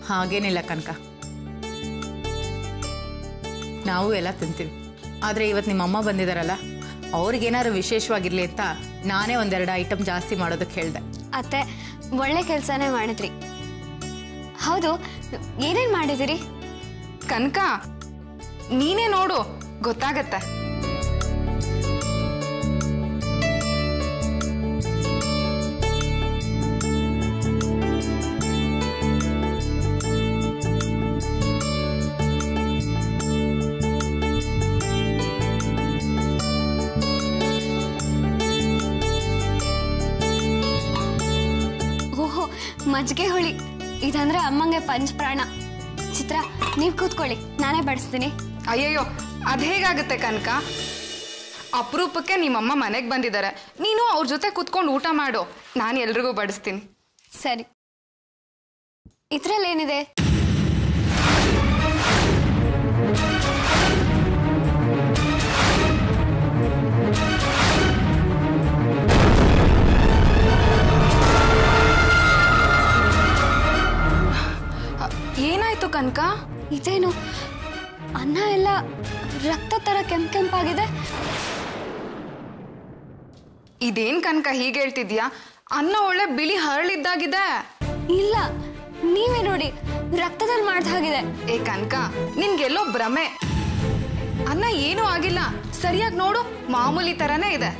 ಹಾಗೇನಿಲ್ಲ ಕನಕ, ನಾವು ಎಲ್ಲ ತಿಂತೀವಿ. ಆದರೆ ಇವತ್ತು ನಿಮ್ಮಮ್ಮ ಬಂದಿದ್ದಾರಲ್ಲ, ಅವ್ರಿಗೇನಾದ್ರು ವಿಶೇಷವಾಗಿರ್ಲಿ ಅಂತ ನಾನೇ ಒಂದೆರಡು ಐಟಮ್ ಜಾಸ್ತಿ ಮಾಡೋದಕ್ಕೆ ಹೇಳಿದೆ. ಅತ್ತೆ, ಒಳ್ಳೆ ಕೆಲಸನೇ ಮಾಡಿದ್ರಿ. ಹೌದು, ಏನೇನ್ ಮಾಡಿದಿರಿ? ಕನಕ, ನೀನೇ ನೋಡು, ಗೊತ್ತಾಗತ್ತೆ. ಓಹೋ, ಮಜ್ಜಿಗೆ ಹುಳಿ. ಇದಂದ್ರೆ ಅಮ್ಮಂಗೆ ಪಂಚಪ್ರಾಣ. ಚಿತ್ರ, ನೀವ್ ಕೂತ್ಕೊಳ್ಳಿ, ನಾನೇ ಬಡಿಸ್ತೀನಿ. ಅಯ್ಯಯ್ಯೋ, ಅದ್ ಹೇಗಾಗುತ್ತೆ ಕನಕ? ಅಪರೂಪಕ್ಕೆ ನಿಮ್ಮಮ್ಮ ಮನೆಗೆ ಬಂದಿದ್ದಾರೆ, ನೀನು ಅವ್ರ ಜೊತೆ ಕುತ್ಕೊಂಡು ಊಟ ಮಾಡು, ನಾನು ಎಲ್ರಿಗೂ ಬಡಿಸ್ತೀನಿ. ಸರಿ. ಇದ್ರಲ್ಲೇನಿದೆ? ಏನಾಯ್ತು ಕನಕ? ಇದೇನು ಅನ್ನ ಎಲ್ಲ ರಕ್ತ ತರ ಕೆಂಪಾಗಿದೆ? ಇದೇನ್ ಕನಕ ಹೀಗೆ ಹೇಳ್ತಿದ್ಯಾ? ಅನ್ನ ಒಳ್ಳೆ ಬಿಳಿ ಹರಳಿದ್ದಾಗಿದೆ. ಇಲ್ಲ, ನೀವೇ ನೋಡಿ, ರಕ್ತದಲ್ಲಿ ಮಾಡ್ದಾಗಿದೆ. ಏ ಕನಕ, ನಿನ್ಗೆಲ್ಲೋ ಭ್ರಮೆ. ಅನ್ನ ಏನೂ ಆಗಿಲ್ಲ, ಸರಿಯಾಗಿ ನೋಡು, ಮಾಮೂಲಿ ತರನೇ ಇದೆ.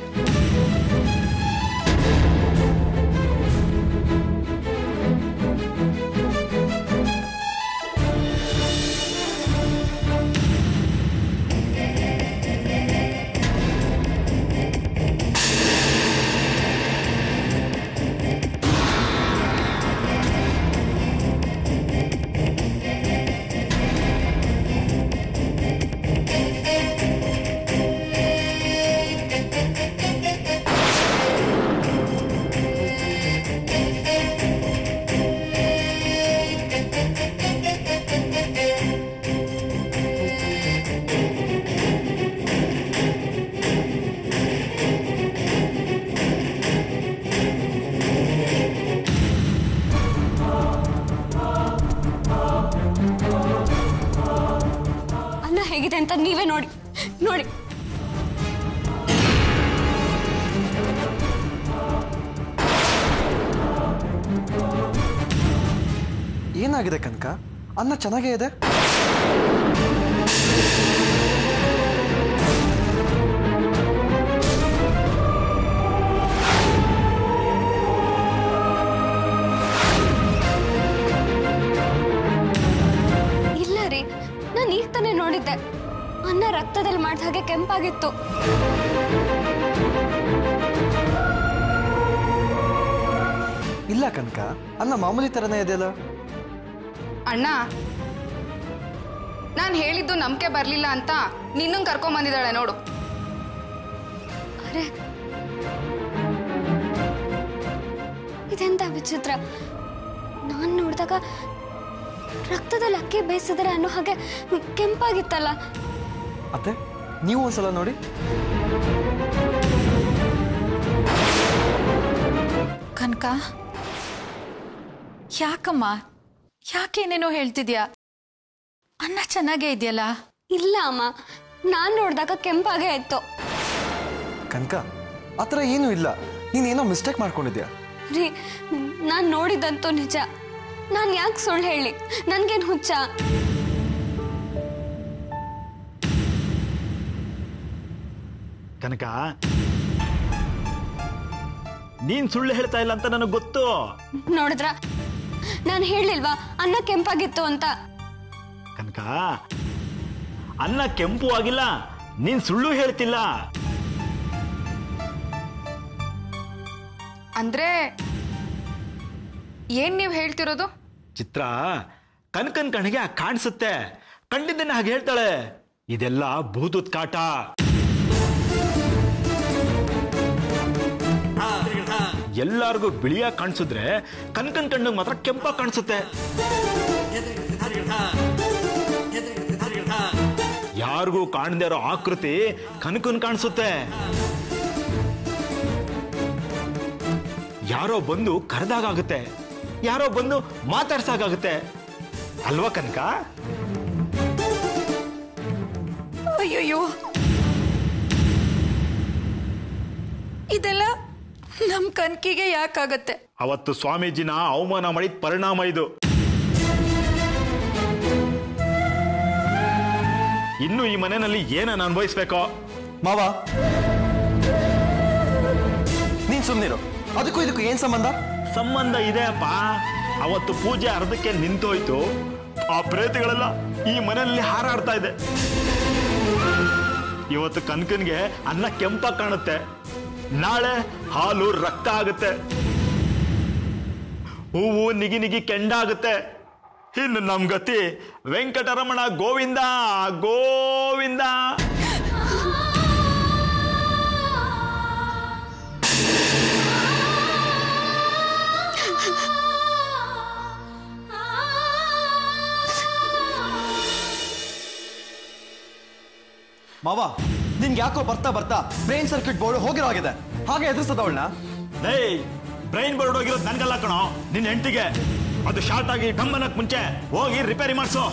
ಹೇಗಿದೆ ಅಂತ ನೀವೇ ನೋಡಿ ನೋಡಿ. ಏನಾಗಿದೆ ಕನಕ? ಅನ್ನ ಚೆನ್ನಾಗೇ ಇದೆ. ಇಲ್ಲ ರೀ, ನಾನು ಈಗ ತಾನೇ ನೋಡಿದ್ದೆ, ಅನ್ನ ರಕ್ತದಲ್ಲಿ ಮಾಡಿದ ಹಾಗೆ ಕೆಂಪಾಗಿತ್ತು. ಇಲ್ಲ ಕನಕ, ಅನ್ನ ಮಾಮೂಲಿ ತರನೇ ಇದೆಯಲ್ಲ. ಅಣ್ಣ, ನಾನು ಹೇಳಿದ್ದು ನಂಬಿಕೆ ಬರ್ಲಿಲ್ಲ ಅಂತ ನಿನ್ನಂಗ್ ಕರ್ಕೊಂಡ್ ಬಂದಿದ್ದಾಳೆ ನೋಡು. ಅರೆ, ಇದೆಂತ ವಿಚಿತ್ರ. ನಾನ್ ನೋಡಿದಾಗ ರಕ್ತದಲ್ಲಿ ಅಕ್ಕಿ ಬೇಯಿಸಿದ್ರೆ ಅನ್ನೋ ಹಾಗೆ ಕೆಂಪಾಗಿತ್ತಲ್ಲ. ಅತ್ತೆ, ನೀವು ಒಂದ್ಸಲ ನೋಡಿ. ಕನಕ, ಯಾಕಮ್ಮ, ಯಾಕೇನೇನೋ ಹೇಳ್ತಿದ್ಯಾ? ಅನ್ನ ಚೆನ್ನಾಗೇ ಇದೆಯಲ್ಲ. ಇಲ್ಲ ಅಮ್ಮ, ನಾನ್ ನೋಡಿದಾಗ ಕೆಂಪಾಗೇ ಇತ್ತು. ಕನಕ, ಆತರ ಏನೂ ಇಲ್ಲ, ನೀನೇನೋ ಮಿಸ್ಟೇಕ್ ಮಾಡ್ಕೊಂಡಿದ್ಯಾ. ರೀ, ನಾನ್ ನೋಡಿದಂತೂ ನಿಜ. ನಾನ್ ಯಾಕೆ ಸುಳ್ಳು ಹೇಳಿ? ನನ್ಗೇನ್ ಹುಚ್ಚ? ಕನಕ, ನೀನ್ ಸುಳ್ಳು ಹೇಳ್ತಾ ಇಲ್ಲ ಅಂತ ನನಗೆ ಗೊತ್ತು. ನೋಡಿದ್ರ, ನಾನು ಹೇಳಿಲ್ವಾ ಅನ್ನ ಕೆಂಪಾಗಿತ್ತು ಅಂತ? ಕನಕ, ಅನ್ನ ಕೆಂಪು ಆಗಿಲ್ಲ, ನೀನ್ ಸುಳ್ಳು ಹೇಳ್ತಿಲ್ಲ. ಅಂದ್ರೆ ಏನ್ ನೀವ್ ಹೇಳ್ತಿರೋದು? ಚಿತ್ರ ಕನಕನ್ ಕಣ್ಣಿಗೆ ಕಾಣಿಸುತ್ತೆ, ಕಂಡಿದ್ದನ್ನ ಹಾಗೆ ಹೇಳ್ತಾಳೆ. ಇದೆಲ್ಲ ಭೂತದ ಕಾಟ. ಎಲ್ಲಾರ್ಗೂ ಬಿಳಿಯಾಗಿ ಕಾಣಿಸಿದ್ರೆ ಕನಕನ್ ಕಣ್ಣಿಗೆ ಮಾತ್ರ ಕೆಂಪಾಗಿ ಕಾಣಿಸುತ್ತೆ. ಯಾರಿಗೂ ಕಾಣದೇ ಇರೋ ಆಕೃತಿ ಕನಕನ್ ಕಾಣಿಸುತ್ತೆ. ಯಾರೋ ಬಂದು ಕರೆದಾಗುತ್ತೆ, ಯಾರೋ ಬಂದು ಮಾತಾಡ್ಸಾಗುತ್ತೆ. ಅಲ್ವಾ ಕನಕ? ಅಯ್ಯಯ್ಯೋ, ಇದೆಲ್ಲ ನಮ್ ಕನ್ಕಿಗೆ ಯಾಕಾಗತ್ತೆ? ಅವತ್ತು ಸ್ವಾಮೀಜಿನ ಅವಮಾನ ಮಾಡಿದ ಪರಿಣಾಮ ಇದು. ಇನ್ನು ಈ ಮನೆಯಲ್ಲಿ ಏನನ್ನ ಅನುಭವಿಸ್ಬೇಕೋ. ಮಾವ, ನೀನ್ ಸುಮ್ನಿರು. ಅದಕ್ಕೂ ಇದಕ್ಕೂ ಏನ್ ಸಂಬಂಧ? ಸಂಬಂಧ ಇದೆ ಅಪ್ಪ. ಅವತ್ತು ಪೂಜೆ ಅರ್ಧಕ್ಕೆ ನಿಂತೋಯ್ತು. ಆ ಪ್ರೇತಗಳೆಲ್ಲ ಈ ಮನೆಯಲ್ಲಿ ಹಾರಾಡ್ತಾ ಇದೆ. ಇವತ್ತು ಕನಕನ್ಗೆ ಅನ್ನ ಕೆಂಪ ಕಾಣುತ್ತೆ, ನಾಳೆ ಹಾಲು ರಕ್ತ ಆಗುತ್ತೆ, ಹೂವು ನಿಗಿ ನಿಗಿ ಕೆಂಡಾಗುತ್ತೆ. ಇನ್ನು ನಮ್ ಗತಿ ವೆಂಕಟರಮಣ ಗೋವಿಂದ ಗೋವಿಂದ. ಮಾವ, ನಿನ್ಗೆ ಯಾಕೋ ಬರ್ತಾ ಬರ್ತಾ ಬ್ರೈನ್ ಸರ್ಕ್ಯೂಟ್ ಬೋರ್ಡ್ ಹೋಗಿರೋ ಆಗಿದೆ. ಹಾಗೆ ಎದುರಿಸದವಳನ್ನ. ಏಯ್, ಬ್ರೈನ್ ಬೋರ್ಡ್ ಹೋಗಿರೋದು ನನ್ಗಲ್ಲ ಕಣೋ, ನಿನ್ನ ಹೆಂಡತಿಗೆ. ಅದು ಶಾರ್ಟ್ ಆಗಿ ಡಮ್ಮನಕ್ ಮುಂಚೆ ಹೋಗಿ ರಿಪೇರಿ ಮಾಡಿಸೋ.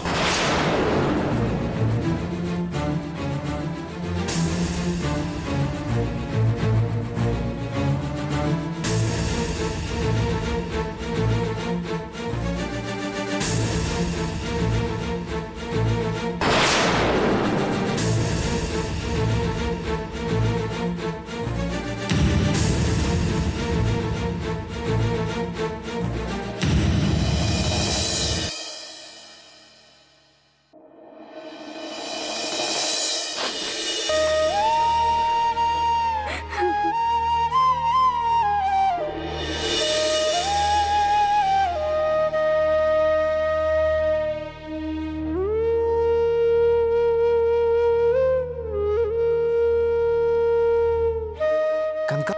ಕನಕ,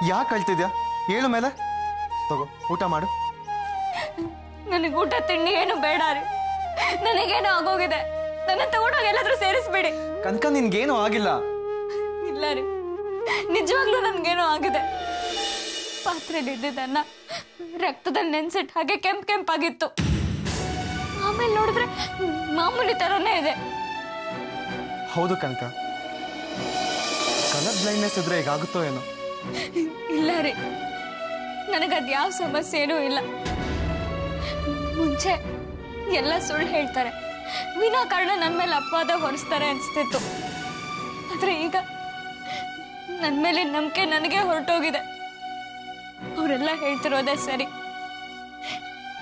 ಯಾಕೆ ಅಳ್ತಿದ್ಯಾ? ಹೇಳು ಮೇಲೆ. ತಗೋ, ಊಟ ಮಾಡು. ನನಗೆ ಊಟ ತಿಂಡಿ ಏನು ಬೇಡ ರೀ. ನನಗೇನು ಆಗೋಗಿದೆ. ನನ್ನ ತಗೊಂಡೋಗಿ ಎಲ್ಲಾದ್ರೂ ಸೇರಿಸ್ಬೇಡಿ. ಕನಕ, ನಿನ್ಗೇನು ಆಗಿಲ್ಲ. ಇಲ್ಲ ರೀ, ನಿಜವಾಗ್ಲೂ ನನ್ಗೇನೋ ಆಗಿದೆ. ಪಾತ್ರೆಲಿ ಇದ್ದಿದ್ದನ್ನ ರಕ್ತದಲ್ಲಿ ನೆನ್ಸಿಟ್ಟು ಹಾಗೆ ಕೆಂಪಾಗಿತ್ತು. ಆಮೇಲೆ ನೋಡಿದ್ರೆ ಮಾಮೂಲಿ ತರನೇ ಇದೆ. ಹೌದು ಕನಕ, ಕಲರ್ ಬ್ಲೈಂಡ್ನೆಸ್ ಇದ್ರೆ ಹೇಗಾಗುತ್ತೋ ಏನೋ. ಇಲ್ಲ ರೀ, ನನಗದ್ ಯಾವ ಸಮಸ್ಯೆನೂ ಇಲ್ಲ. ಮುಂಚೆ ಎಲ್ಲ ಸುಳ್ಳು ಹೇಳ್ತಾರೆ, ವಿನಾಕಾರಣ ನನ್ನ ಮೇಲೆ ಅಪವಾದ ಹೊರಿಸ್ತಾರೆ ಅನ್ಸ್ತಿತ್ತು. ಆದ್ರೆ ಈಗ ನನ್ನ ಮೇಲೆ ನಂಬಿಕೆ ನನಗೆ ಹೊರಟೋಗಿದೆ. ಅವರೆಲ್ಲ ಹೇಳ್ತಿರೋದೇ ಸರಿ.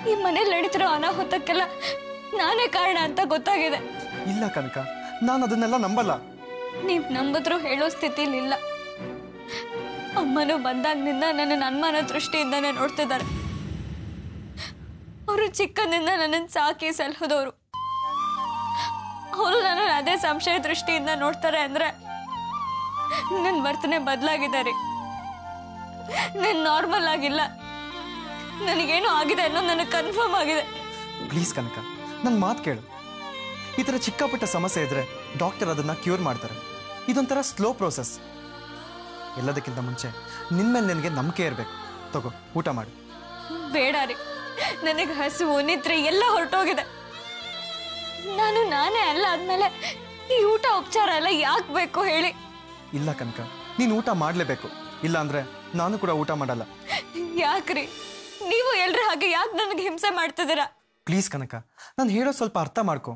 ಈ ಮನೇಲಿ ನಡೀತಿರೋ ಅನಾಹುತಕ್ಕೆಲ್ಲ ನಾನೇ ಕಾರಣ ಅಂತ ಗೊತ್ತಾಗಿದೆ. ಇಲ್ಲ ಕನಕ, ನಾನು ಅದನ್ನೆಲ್ಲ ನಂಬಲ್ಲ. ನೀವ್ ನಂಬಿದ್ರು ಹೇಳೋ ಸ್ಥಿತಿಲಿಲ್ಲ. ಅಮ್ಮನು ಬಂದಾಗಿನಿಂದ ನನ್ನ ಅನುಮಾನ ದೃಷ್ಟಿಯಿಂದಾನೇ ನೋಡ್ತಿದ್ದಾರೆ. ಅವರು ಚಿಕ್ಕಂದಿಂದ ನನ್ನನ್ನು ಸಾಕಿ ಸಲಹದವರು. ಅವರು ನನ್ನನ್ನು ಅದೇ ಸಂಶಯ ದೃಷ್ಟಿಯಿಂದ ನೋಡ್ತಾರೆ ಅಂದ್ರೆ ನನ್ನ ವರ್ತನೆ ಬದಲಾಗಿದ್ದಾರೆ. ನಾನು ನಾರ್ಮಲ್ ಆಗಿಲ್ಲ, ನನಗೇನು ಆಗಿದೆ ಅನ್ನೋ ನನಗೆ ಕನ್ಫರ್ಮ್ ಆಗಿದೆ. ಪ್ಲೀಸ್ ಕನಕ, ನನ್ನ ಮಾತು ಕೇಳು. ಈ ಥರ ಚಿಕ್ಕ ಪುಟ್ಟ ಸಮಸ್ಯೆ ಇದ್ರೆ ಡಾಕ್ಟರ್ ಅದನ್ನ ಕ್ಯೂರ್ ಮಾಡ್ತಾರೆ. ಇದೊಂಥರ ಸ್ಲೋ ಪ್ರೋಸೆಸ್. ಎಲ್ಲದಕ್ಕಿಂತ ಮುಂಚೆ ನಿನ್ಮೇಲೆ ನಿನಗೆ ನಂಬಿಕೆ ಇರಬೇಕು. ತಗೋ, ಊಟ ಮಾಡು. ಬೇಡ ರೀ, ನನಗೆ ಹಸಿವು ನಿದ್ರೆ ಎಲ್ಲ ಹೊರಟೋಗಿದೆ. ನಾನೇ ಅಲ್ಲ ಆದ್ಮೇಲೆ ಈ ಊಟ ಉಪಚಾರ ಎಲ್ಲ ಯಾಕೆ ಬೇಕು ಹೇಳಿ? ಇಲ್ಲ ಕನಕ, ನೀನು ಊಟ ಮಾಡಲೇಬೇಕು. ಇಲ್ಲ ಅಂದ್ರೆ ನಾನು ಕೂಡ ಊಟ ಮಾಡಲ್ಲ. ಯಾಕ್ರಿ ನೀವು ಎಲ್ರ ಹಾಗೆ ಯಾಕೆ ನನಗೆ ಹಿಂಸೆ ಮಾಡ್ತಿದ್ದೀರಾ? ಪ್ಲೀಸ್ ಕನಕ, ನಾನು ಹೇಳೋ ಸ್ವಲ್ಪ ಅರ್ಥ ಮಾಡ್ಕೊ.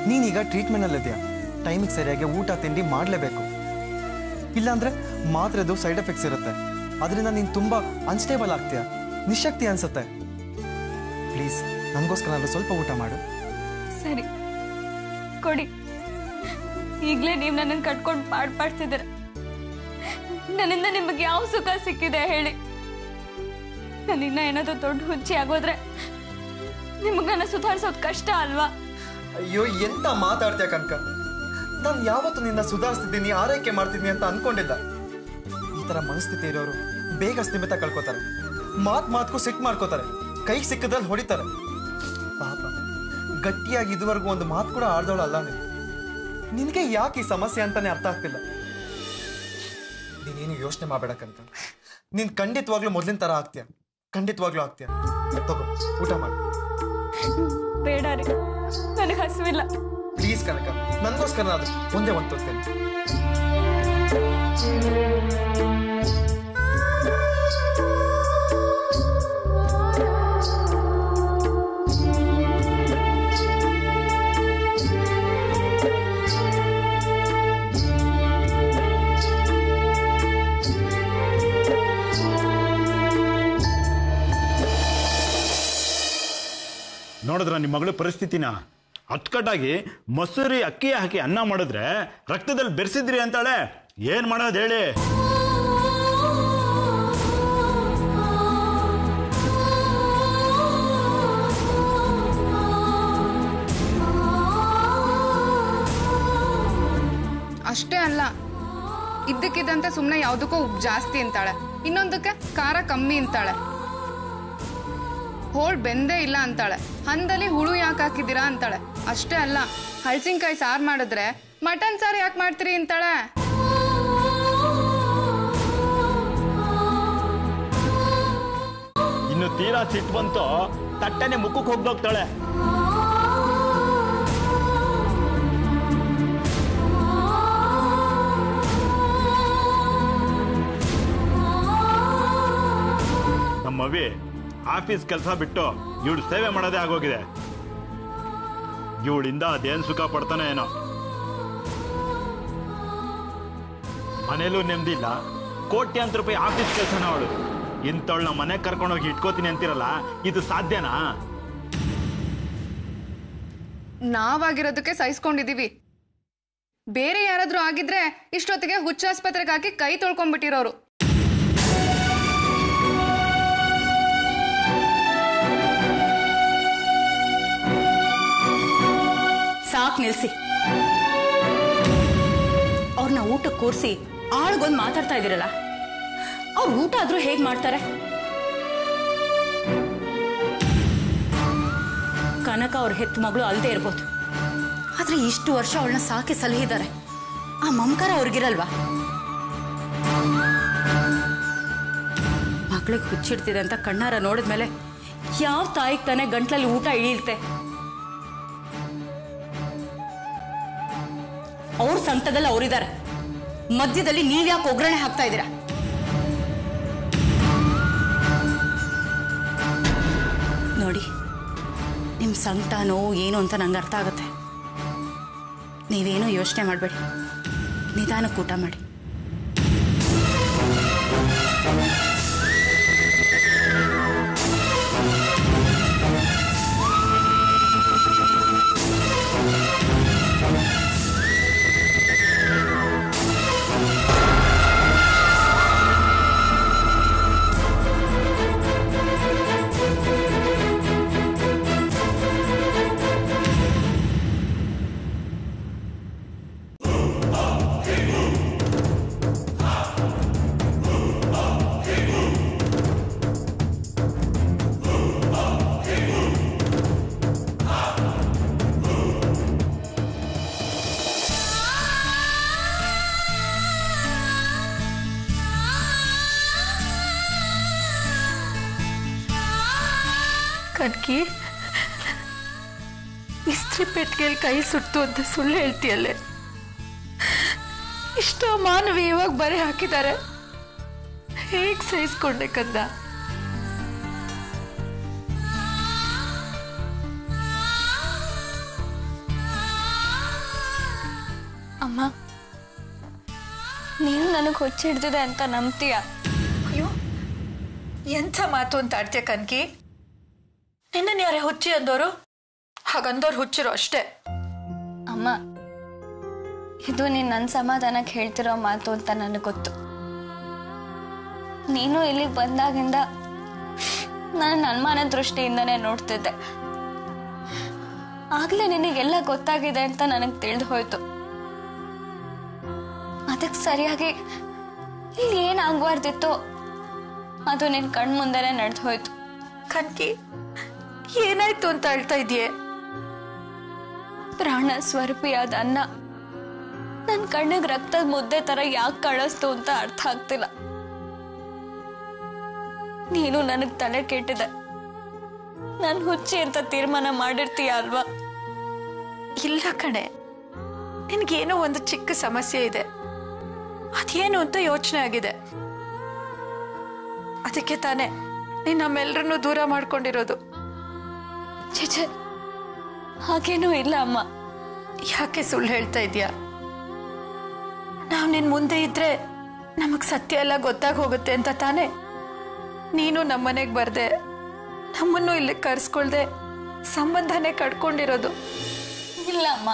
ನೀನೀಗ ಟ್ರೀಟ್ಮೆಂಟಲ್ಲಿದೆಯಾ, ಟೈಮಿಗೆ ಸರಿಯಾಗಿ ಊಟ ತಿಂಡಿ ಮಾಡಲೇಬೇಕು. ಇಲ್ಲಾಂದ್ರೆ ಮಾತ್ರೆದು ಸೈಡ್ ಎಫೆಕ್ಟ್ಸ್ ಇರುತ್ತೆ. ಅದರಿಂದ ನೀನು ತುಂಬಾ ಅನ್ಸ್ಟೇಬಲ್ ಆಗ್ತೀಯ, ನಿಶಕ್ತಿ ಅನ್ಸುತ್ತೆ. ಪ್ಲೀಸ್ ನನಗೋಸ್ಕರ ಸ್ವಲ್ಪ ಊಟ ಮಾಡು. ಸರಿ ಕೊಡಿ. ಈಗಲೇ ನೀವು ನನ್ನನ್ನು ಕಟ್ಕೊಂಡು ಪಾಡ್ತಿದ್ದೀರ. ನನ್ನಿಂದ ನಿಮಗೆ ಯಾವ ಸುಖ ಸಿಕ್ಕಿದೆ ಹೇಳಿ? ನನ್ನಿನ್ನ ಏನಾದ್ರು ದೊಡ್ಡ ಹುಚ್ಚಿ ಆಗೋದ್ರೆ ನಿಮಗೆ ನನ್ನ ಸುಧಾರಿಸೋದು ಕಷ್ಟ ಅಲ್ವಾ? ಅಯ್ಯೋ, ಎಂತ ಮಾತಾಡ್ತೀಯ ಕನಕ. ನಾನು ಯಾವತ್ತು ನಿನ್ನ ಸುಧಾರಿಸ್ತಿದ್ದೀನಿ, ಆರೈಕೆ ಮಾಡ್ತಿದ್ದೀನಿ ಅಂತ ಅನ್ಕೊಂಡಿಲ್ಲ. ಈ ತರ ಮನಸ್ಥಿತಿ ಇರೋರು ಬೇಗ ಸ್ಥಿಮಿತ ಕಳ್ಕೊತಾರೆ. ಮಾತ್ಗೂ ಸಿಟ್ಟು ಮಾಡ್ಕೋತಾರೆ, ಕೈಗೆ ಸಿಕ್ಕದ್ರಲ್ಲಿ ಹೊಡಿತಾರೆ. ಪಾಪ, ಗಟ್ಟಿಯಾಗಿ ಇದುವರೆಗೂ ಒಂದು ಮಾತು ಕೂಡ ಆಡ್ದವಳಲ್ಲ ನೀನು. ನಿನಗೆ ಯಾಕೆ ಈ ಸಮಸ್ಯೆ ಅಂತಾನೆ ಅರ್ಥ ಆಗ್ತಿಲ್ಲ. ನೀನೇನು ಯೋಚನೆ ಮಾಡಬೇಡ ಕನಕ. ನೀನ್ ಖಂಡಿತವಾಗ್ಲೂ ಮೊದಲಿನ ತರ ಆಗ್ತೀಯ, ಖಂಡಿತವಾಗ್ಲೂ ಆಗ್ತೀಯ. ತಗೋ, ಊಟ ಮಾಡು. ಬೇಡ ರೀ, ನನಗೆ ಹಸುವಿಲ್ಲ. ಪ್ಲೀಸ್ ಕನಕ, ನನಗೋಸ್ಕರ ಅದು ಒಂದೇ ಒಂದು ತೋರ್ತೇನೆ. ನೋಡಿದ್ರ ನಿಮ್ಮ ಮಗಳ ಪರಿಸ್ಥಿತಿನ? ಅಚ್ಚುಕಟ್ಟಾಗಿ ಮಸೂರಿ ಅಕ್ಕಿ ಹಾಕಿ ಅನ್ನ ಮಾಡಿದ್ರೆ ರಕ್ತದಲ್ಲಿ ಬೆರೆಸಿದ್ರಿ ಅಂತಾಳೆ. ಏನ್ ಮಾಡೋದು ಹೇಳಿ? ಅಷ್ಟೇ ಅಲ್ಲ, ಇದ್ದಕ್ಕಿದ್ದಂತೆ ಸುಮ್ಮನೆ ಯಾವುದಕ್ಕೂ ಉಪ್ಪು ಜಾಸ್ತಿ ಅಂತಾಳೆ, ಇನ್ನೊಂದಕ್ಕೆ ಖಾರ ಕಮ್ಮಿ ಅಂತಾಳೆ, ಹೋಳ್ ಬೆಂದೇ ಇಲ್ಲ ಅಂತಾಳೆ, ಹಂದಲ್ಲಿ ಹುಳು ಯಾಕೆ ಹಾಕಿದ್ದೀರಾ ಅಂತಾಳೆ. ಅಷ್ಟೇ ಅಲ್ಲ, ಹಳಸಿನ್ಕಾಯಿ ಸಾರು ಮಾಡಿದ್ರೆ ಮಟನ್ ಸಾರು ಯಾಕೆ ಮಾಡ್ತೀರಿ ಅಂತಾಳೆ. ಇನ್ನು ತೀರಾ ಸಿಟ್ಟು ಬಂತು, ತಟ್ಟನೆ ಮುಖಕ್ಕೆ ಹೋಗ್ದೋಗ್ತಾಳೆ. ನಮ್ಮವಿ ಆಫೀಸ್ ಕೆಲಸ ಬಿಟ್ಟು ಇವಳು ಸೇವೆ ಮಾಡೋದೇ ಆಗೋಗಿದೆ. ಇವಳಿಂದ ಅದೇನ್ ಸುಖ ಪಡ್ತಾನೆ ಏನೋ. ಮನೇಲೂ ನೆಮ್ಮದಿಲ್ಲ, ಕೋಟ್ಯಾಂತರ ರೂಪಾಯಿ ಆಫೀಸ್ ಕೆಲಸನ ಅವಳು. ಇಂಥವಳನ್ನ ಮನೆಗೆ ಕರ್ಕೊಂಡೋಗಿ ಇಟ್ಕೋತೀನಿ ಅಂತಿರಲ್ಲ, ಇದು ಸಾಧ್ಯನಾ? ನಾವಾಗಿರೋದಕ್ಕೆ ಸಹಿಸ್ಕೊಂಡಿದೀವಿ. ಬೇರೆ ಯಾರಾದ್ರೂ ಆಗಿದ್ರೆ ಇಷ್ಟೊತ್ತಿಗೆ ಹುಚ್ಚಾಸ್ಪತ್ರೆಗೆ ಹಾಕಿ ಕೈ ತೊಳ್ಕೊಂಡ್ಬಿಟ್ಟಿರೋರು. ಸಾಕ್ ನಿಲ್ಸಿ. ಅವ್ರನ್ನ ಊಟಕ್ಕೆ ಕೂರಿಸಿ ಆಳ್ಗೊಂದು ಮಾತಾಡ್ತಾ ಇದ್ದೀರಲ್ಲ, ಅವ್ರು ಊಟ ಆದ್ರೂ ಹೇಗ್ ಮಾಡ್ತಾರೆ? ಕನಕ ಅವ್ರ ಹೆತ್ತ ಮಗಳು ಅಲ್ದೇ ಇರ್ಬೋದು, ಆದ್ರೆ ಇಷ್ಟು ವರ್ಷ ಅವಳನ್ನ ಸಾಕಿ ಸಲಹಿದ್ದಾರೆ. ಆ ಮಮಕಾರ ಅವ್ರಿಗಿರಲ್ವಾ? ಮಗಳಿಗೆ ಹುಚ್ಚಿಡ್ತಿದೆ ಅಂತ ಕಣ್ಣಾರ ನೋಡಿದ್ಮೇಲೆ ಯಾವ ತಾಯಿಗೆ ತಾನೇ ಗಂಟ್ಲಲ್ಲಿ ಊಟ ಇಳಿಯುತ್ತೆ? ಅವ್ರ ಸಂಕಟದಲ್ಲಿ ಅವರಿದ್ದಾರೆ, ಮಧ್ಯದಲ್ಲಿ ನೀವ್ಯಾಕೆ ಒಗ್ಗರಣೆ ಹಾಕ್ತಾ ಇದ್ದೀರಾ? ನೋಡಿ, ನಿಮ್ಮ ಸಂಕಟ ನೋವು ಏನು ಅಂತ ನಂಗೆ ಅರ್ಥ ಆಗುತ್ತೆ. ನೀವೇನೂ ಯೋಚನೆ ಮಾಡಬೇಡಿ, ನಿಧಾನಕ್ಕೆ ಊಟ ಮಾಡಿ. ಕನ್ಕಿ, ಇಸ್ತ್ರಿ ಪೆಟ್ಟಿಗೆಯಲ್ಲಿ ಕೈ ಸುಟ್ಟು ಅಂತ ಸುಳ್ಳು ಹೇಳ್ತೀಯಲ್ಲೇ. ಇಷ್ಟು ಮಾನವೀಯವಾಗಿ ಬರೆ ಹಾಕಿದ್ದಾರೆ, ಹೇಗ್ ಸಹಿಸ್ಕೊಂಡೆ ಕಂದ? ಅಮ್ಮ, ನೀನು ನನಗೆ ಹುಚ್ಚಿಡ್ದಿದೆ ಅಂತ ನಂಬ್ತೀಯ? ಅಯ್ಯೋ, ಎಂಥ ಮಾತು ಅಂತ ಆಡ್ತೀಯ ಕನ್ಕಿ? ನಿನ್ನನ್ನು ಯಾರೇ ಹುಚ್ಚಿ ಅಂದೋರು? ಹಾಗಂದೋರು ಹುಚ್ಚಿರೋ ಅಷ್ಟೇ. ಅಮ್ಮ, ಇದು ನೀನು ನನ್ನ ಸಮಾಧಾನಕ್ಕೆ ಹೇಳ್ತಿರೋ ಮಾತು ಅಂತ ನನಗೆ ಗೊತ್ತು. ನೀನು ಇಲ್ಲಿಗೆ ಬಂದಾಗಿಂದ ನಾನು ಅನುಮಾನ ದೃಷ್ಟಿಯಿಂದನೇ ನೋಡ್ತಿದ್ದೆ. ಆಗ್ಲೇ ನಿನಗೆಲ್ಲ ಗೊತ್ತಾಗಿದೆ ಅಂತ ನನಗೆ ತಿಳಿದು ಹೋಯ್ತು. ಅದಕ್ಕೆ ಸರಿಯಾಗಿ ಇಲ್ಲಿ ಏನಾಗಬಾರ್ದಿತ್ತು ಅದು ನಿನ್ನ ಕಣ್ಮುಂದೆನೇ ನಡೆದು ಹೋಯ್ತು. ಕನ್ಕಿ, ಏನಾಯ್ತು ಅಂತ ಹೇಳ್ತಾ ಇದೆಯೇ? ಪ್ರಾಣ ಸ್ವರೂಪಿಯಾದ ಅನ್ನ ನನ್ನ ಕಣ್ಣಿಗೆ ರಕ್ತದ ಮುದ್ದೆ ತರ ಯಾಕೆ ಕಳಿಸ್ತು ಅಂತ ಅರ್ಥ ಆಗ್ತಿಲ್ಲ. ನೀನು ನನಗೆ ತಲೆ ಕೆಟ್ಟಿದೆ. ನಾನು ಹುಚ್ಚಿ ಅಂತ ತೀರ್ಮಾನ ಮಾಡಿರ್ತೀಯ ಅಲ್ವಾ? ಇಲ್ಲ ಕಣೆ, ನಿನ್ಗೇನೋ ಒಂದು ಚಿಕ್ಕ ಸಮಸ್ಯೆ ಇದೆ. ಅದೇನು ಅಂತ ಯೋಚನೆ ಆಗಿದೆ. ಅದಕ್ಕೆ ತಾನೇ ನೀನ್ ನಮ್ಮೆಲ್ಲರನ್ನೂ ದೂರ ಮಾಡ್ಕೊಂಡಿರೋದು. ಛೇ, ಹಾಗೇನೂ ಇಲ್ಲ ಅಮ್ಮ. ಯಾಕೆ ಸುಳ್ಳು ಹೇಳ್ತಾ ಇದೀಯಾ? ನಾವು ನಿನ್ ಮುಂದೆ ಇದ್ರೆ ನಮಗ್ ಸತ್ಯ ಎಲ್ಲ ಗೊತ್ತಾಗ ಹೋಗುತ್ತೆ ಅಂತ ತಾನೇ ನೀನು ನಮ್ಮನೆಗೆ ಬರ್ದೆ, ನಮ್ಮನ್ನು ಇಲ್ಲಿ ಕರ್ಸ್ಕೊಳ್ದೆ ಸಂಬಂಧನೇ ಕಟ್ಕೊಂಡಿರೋದು. ಇಲ್ಲ ಅಮ್ಮ,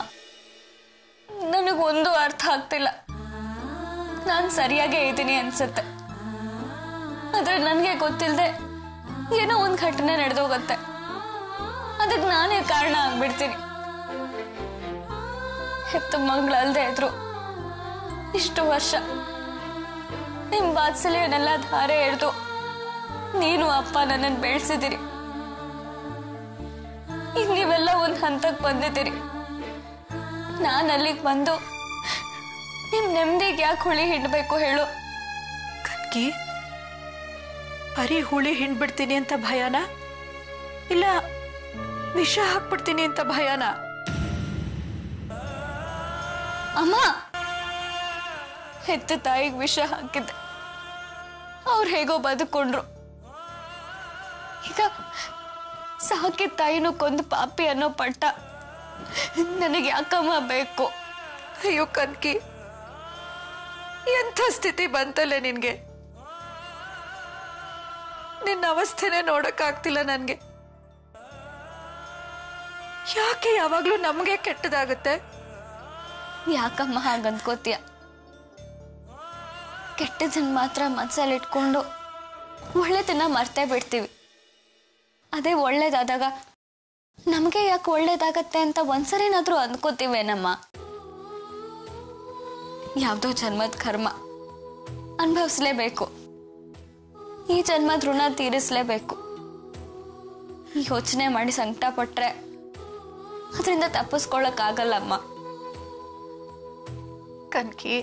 ನನಗೊಂದು ಅರ್ಥ ಆಗ್ತಿಲ್ಲ. ನಾನು ಸರಿಯಾಗೇ ಇದ್ದೀನಿ ಅನ್ಸುತ್ತೆ. ಆದ್ರೆ ನನಗೆ ಗೊತ್ತಿಲ್ಲದೆ ಏನೋ ಒಂದು ಘಟನೆ ನಡೆದೋಗತ್ತೆ. ಅದಕ್ಕೆ ನಾನೇ ಕಾರಣ ಆಗ್ಬಿಡ್ತೀನಿ. ಹೆತ್ತ ಮಗಳಲ್ದೇ ಇದ್ರು ಇಷ್ಟು ವರ್ಷ ನಿಮ್ ವಾತ್ಸಲ್ಯನೆಲ್ಲ ಧಾರೆ ಎಳೆದು ನೀನು ಅಪ್ಪ ನನ್ನನ್ನು ಬೆಳೆಸಿದಿರಿ. ಈಗ ನೀವೆಲ್ಲ ಒಂದು ಹಂತಕ್ಕೆ ಬಂದಿದ್ದೀರಿ. ನಾನು ಅಲ್ಲಿಗೆ ಬಂದು ನಿಮ್ ನೆಮ್ಮದಿಗೆ ಯಾಕೆ ಹುಳಿ ಹಿಂಡ್ಬೇಕು ಹೇಳು? ಕನ್ಕಿ, ಬರೀ ಹುಳಿ ಹಿಂಡ್ಬಿಡ್ತೀನಿ ಅಂತ ಭಯನ, ಇಲ್ಲ ವಿಷ ಹಾಕ್ಬಿಡ್ತೀನಿ ಅಂತ ಭಯನ? ಅಮ್ಮ, ಹೆತ್ತ ತಾಯಿಗೆ ವಿಷ ಹಾಕಿದ್ದೆ, ಅವ್ರು ಹೇಗೋ ಬದುಕೊಂಡ್ರು. ಈಗ ಸಾಕಿದ ತಾಯಿನೂ ಕೊಂದು ಪಾಪಿ ಅನ್ನೋ ಪಟ್ಟ ನನಗೆ ಯಾಕಮ್ಮ ಬೇಕು? ಅಯ್ಯೋ ಕನ್ಕಿ, ಎಂಥ ಸ್ಥಿತಿ ಬಂತಲ್ಲೇ ನಿನ್ಗೆ. ನಿನ್ನ ಅವಸ್ಥೆನೆ ನೋಡಕ್ಕಾಗ್ತಿಲ್ಲ ನನ್ಗೆ. ಯಾಕೆ ಯಾವಾಗ್ಲೂ ನಮ್ಗೆ ಕೆಟ್ಟದಾಗುತ್ತೆ? ಯಾಕಮ್ಮ ಹಾಗಂದ್ಕೋತೀಯ? ಕೆಟ್ಟದನ್ನ ಮಾತ್ರ ಮನಸ್ಸಲ್ಲಿ ಇಟ್ಕೊಂಡು ಒಳ್ಳೆದನ್ನ ಮರ್ತೇ ಬಿಡ್ತೀವಿ. ಅದೇ ಒಳ್ಳೇದಾದಾಗ ನಮಗೆ ಯಾಕೆ ಒಳ್ಳೇದಾಗತ್ತೆ ಅಂತ ಒಂದ್ಸರಿನಾದ್ರೂ ಅಂದ್ಕೋತೀವೇನಮ್ಮ? ಯಾವುದೋ ಜನ್ಮದ ಕರ್ಮ ಅನುಭವಿಸ್ಲೇಬೇಕು. ಈ ಜನ್ಮದ ಋಣ ತೀರಿಸ್ಲೇಬೇಕು. ಯೋಚನೆ ಮಾಡಿ ಸಂಕಟ ಪಟ್ರೆ ಅದರಿಂದ ತಪ್ಪಿಸ್ಕೊಳ್ಳಕ್ಕಾಗಲ್ಲಮ್ಮ. ಕನ್ಕಿ,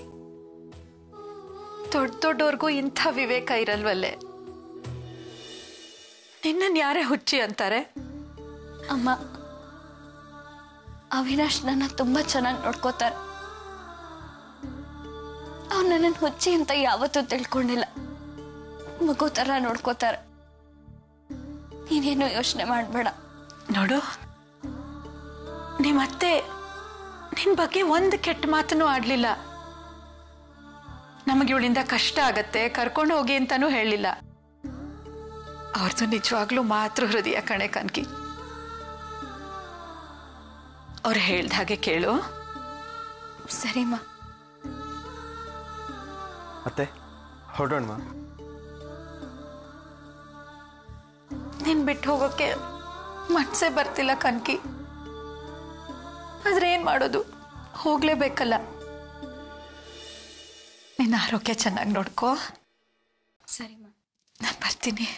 ದೊಡ್ಡವ್ರಿಗೂ ಇಂಥ ವಿವೇಕ ಇರಲ್ವಲ್ಲೇ? ನಿನ್ನನ್ ಯಾರೇ ಹುಚ್ಚಿ ಅಂತಾರೆ? ಅಮ್ಮ, ಅವಿನಾಶ್ ನನ್ನ ತುಂಬಾ ಚೆನ್ನಾಗಿ ನೋಡ್ಕೋತಾರೆ. ಅವ್ರು ನನ್ನನ್ನು ಹುಚ್ಚಿ ಅಂತ ಯಾವತ್ತೂ ತಿಳ್ಕೊಂಡಿಲ್ಲ. ಮಗು ತರ ನೋಡ್ಕೋತಾರೆ. ನೀನೇನು ಯೋಚನೆ ಮಾಡಬೇಡ. ನೋಡು, ನಿಮ್ಮತ್ತೆ ನಿನ್ ಬಗ್ಗೆ ಒಂದು ಕೆಟ್ಟ ಮಾತನ್ನು ಆಡ್ಲಿಲ್ಲ. ನಮಗೆ ಇವಳಿಂದ ಕಷ್ಟ ಆಗತ್ತೆ, ಕರ್ಕೊಂಡು ಹೋಗಿ ಅಂತಾನೂ ಹೇಳಿಲ್ಲ. ಅವ್ರದ್ದು ನಿಜವಾಗ್ಲೂ ಮಾತೃ ಹೃದಯ ಕಣೆ ಕನ್ಕಿ. ಅವ್ರು ಹೇಳ್ದ ಹಾಗೆ ಕೇಳು. ಸರಿಮ್ಮ. ಅತ್ತೆ, ಹೊರಡೋಣ. ನೀನ್ ಬಿಟ್ಟು ಹೋಗೋಕೆ ಮನ್ಸೇ ಬರ್ತಿಲ್ಲ ಕನ್ಕಿ. ಆದ್ರೆ ಏನ್ ಮಾಡೋದು, ಹೋಗ್ಲೇಬೇಕಲ್ಲ. ನಿನ್ನ ಆರೋಗ್ಯ ಚೆನ್ನಾಗಿ ನೋಡ್ಕೋ. ಸರಿಮ್ಮ, ನಾನು ಬರ್ತೀನಿ.